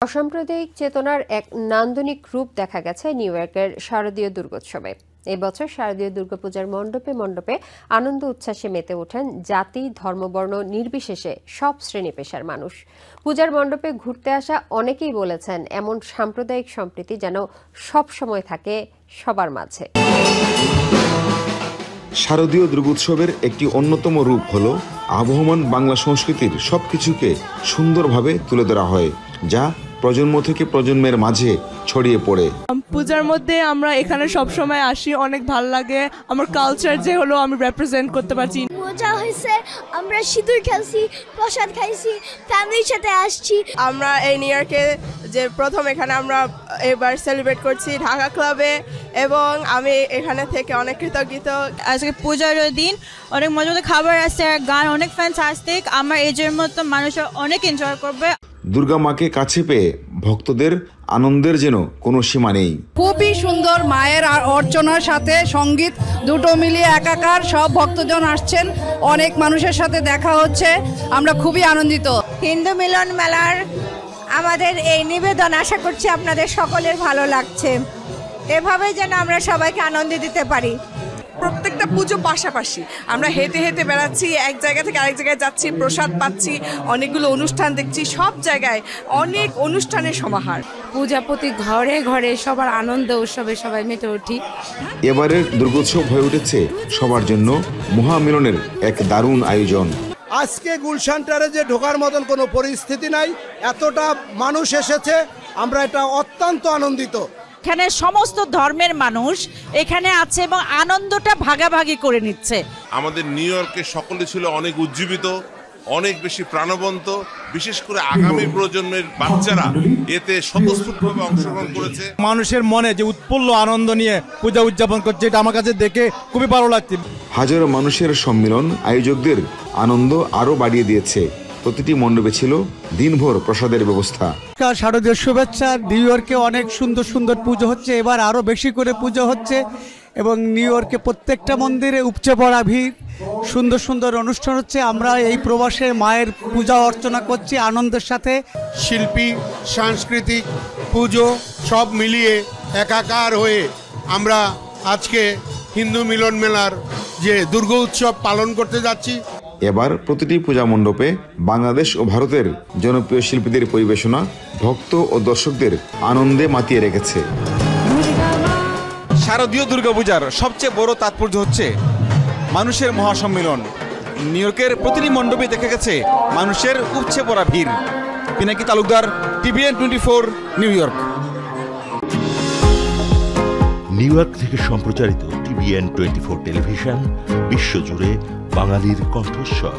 অসাম্প্রদায়িক চেতনার এক নান্দনিক রূপ দেখা গেছে নিউ ইয়র্কের শারদীয় দুর্গোৎসবে। এই বছর শারদীয় দুর্গাপূজার মণ্ডপে মণ্ডপে আনন্দ উচ্ছ্বাসে মেতে ওঠেন জাতি, ধর্মবর্ণ নির্বিশেষে সব শ্রেণী পেশার মানুষ। পূজার মণ্ডপে ঘুরতে আসা অনেকেই বলেছেন, এমন সাম্প্রদায়িক সম্প্রীতি যেন সব সময় থাকে সবার মাঝে। শারদীয় দুর্গোৎসবের একটি অন্যতম রূপ হলো আবহমান বাংলা সংস্কৃতির সবকিছুকে সুন্দরভাবে তুলে ধরা হয়, যা প্রজন্ম থেকে প্রজন্মের মাঝে ছড়িয়ে পড়ে। পূজার মধ্যে আমরা এখানে সব সময় আসি, অনেক ভালো লাগে। আমার কালচার যে হলো আমি রিপ্রেজেন্ট করতে পারছি। মজা হয়েছে, আমরা সিঁদুর খেলছি, প্রসাদ খাইছি, ফ্যামিলির সাথে আসছি। আমরা এই নিউ ইয়র্কে যে প্রথম এখানে আমরা এবার সেলিব্রেট করছি ঢাকা ক্লাবে, এবং আমি এখানে থেকে অনেক কৃতজ্ঞ। আজকে পূজার দিন অনেক মজা মজা খাবার আছে, গান অনেক ফ্যান্টাস্টিক। আমার এজের মতো মানুষরা অনেক এনজয় করবে। দুর্গা মাকে কাছে পেয়ে ভক্তদের আনন্দের যেন কোনো সীমা নেই। খুবই সুন্দর, মায়ের অর্চনার সাথে সঙ্গীত দুটো মিলিয়ে একাকার। সব ভক্তজন আসছেন, অনেক মানুষের সাথে দেখা হচ্ছে, আমরা খুবই আনন্দিত। হিন্দু মিলন মেলার আমাদের এই নিবেদন আশা করছি আপনাদের সকলের ভালো লাগছে। এভাবেই যেন আমরা সবাইকে আনন্দ দিতে পারি। প্রত্যেকটা পুজো পাশাপাশি আমরা হেঁটে হেঁটে বেড়াচ্ছি, এক জায়গা থেকে আরেক জায়গায় যাচ্ছি, প্রসাদ পাচ্ছি, অনেকগুলো অনুষ্ঠান দেখছি, সব জায়গায় অনেক অনুষ্ঠানের সমাহার। পূজা প্রতি ঘরে ঘরে সবার আনন্দ উৎসবে সবাই মেতে উঠি। এবারের দুর্গোৎসব হয়ে উঠেছে সবার জন্য মহামিলনের এক দারুণ আয়োজন। আজকে গুলশান টেরেজে ঢোকার মতন কোনো পরিস্থিতি নাই, এতটা মানুষ এসেছে, আমরা এটা অত্যন্ত আনন্দিত। এখানে সমস্ত ধর্মের মানুষ এখানে আছে এবং আনন্দটা ভাগাভাগি করে নিচ্ছে। আমাদের নিউ ইয়র্কে সকলে ছিল অনেক উজ্জীবিত, অনেক বেশি প্রাণবন্ত, বিশেষ করে আগামী প্রজন্মের বাচ্চারা এতে স্বতঃস্ফূর্তভাবে অংশগ্রহণ করেছে। মানুষের মনে যে উৎফুল্ল আনন্দ নিয়ে পূজা উদযাপন করছে, এটা আমার কাছে দেখে খুবই ভালো লাগছে। হাজারো মানুষের সম্মিলন আয়োজকদের আনন্দ আরো বাড়িয়ে দিয়েছে। প্রতিটি মণ্ডপে ছিল দিনভর প্রসাদের ব্যবস্থা। শারদীয় শুভেচ্ছা। নিউ ইয়র্কে অনেক সুন্দর সুন্দর পুজো হচ্ছে, এবার আরো বেশি করে পুজো হচ্ছে, এবং নিউ ইয়র্কে প্রত্যেকটা মন্দিরে উপচে পড়া ভিড়, সুন্দর সুন্দর অনুষ্ঠান হচ্ছে। আমরা এই প্রবাসে মায়ের পূজা অর্চনা করছি আনন্দের সাথে। শিল্পী, সাংস্কৃতিক, পুজো সব মিলিয়ে একাকার হয়ে আমরা আজকে হিন্দু মিলন মেলার যে দুর্গা উৎসব পালন করতে যাচ্ছি। এবার প্রতিটি পূজা মণ্ডপে বাংলাদেশ ও ভারতের জনপ্রিয় শিল্পীদের পরিবেশনা ভক্ত ও দর্শকদের আনন্দে মাতিয়ে রেখেছে। শারদীয় দুর্গাপূজার সবচেয়ে বড় তাৎপর্য হচ্ছে মানুষের মহাসম্মিলন। নিউ ইয়র্কের প্রতিটি মণ্ডপে দেখা গেছে মানুষের উপচে পড়া ভিড়। Pinaki Talukdar, TVN 24, new York. New York থেকে সম্প্রচারিত TVN 24 টেলিভিশন বিশ্বজুড়ে বাঙালির কণ্ঠস্বর।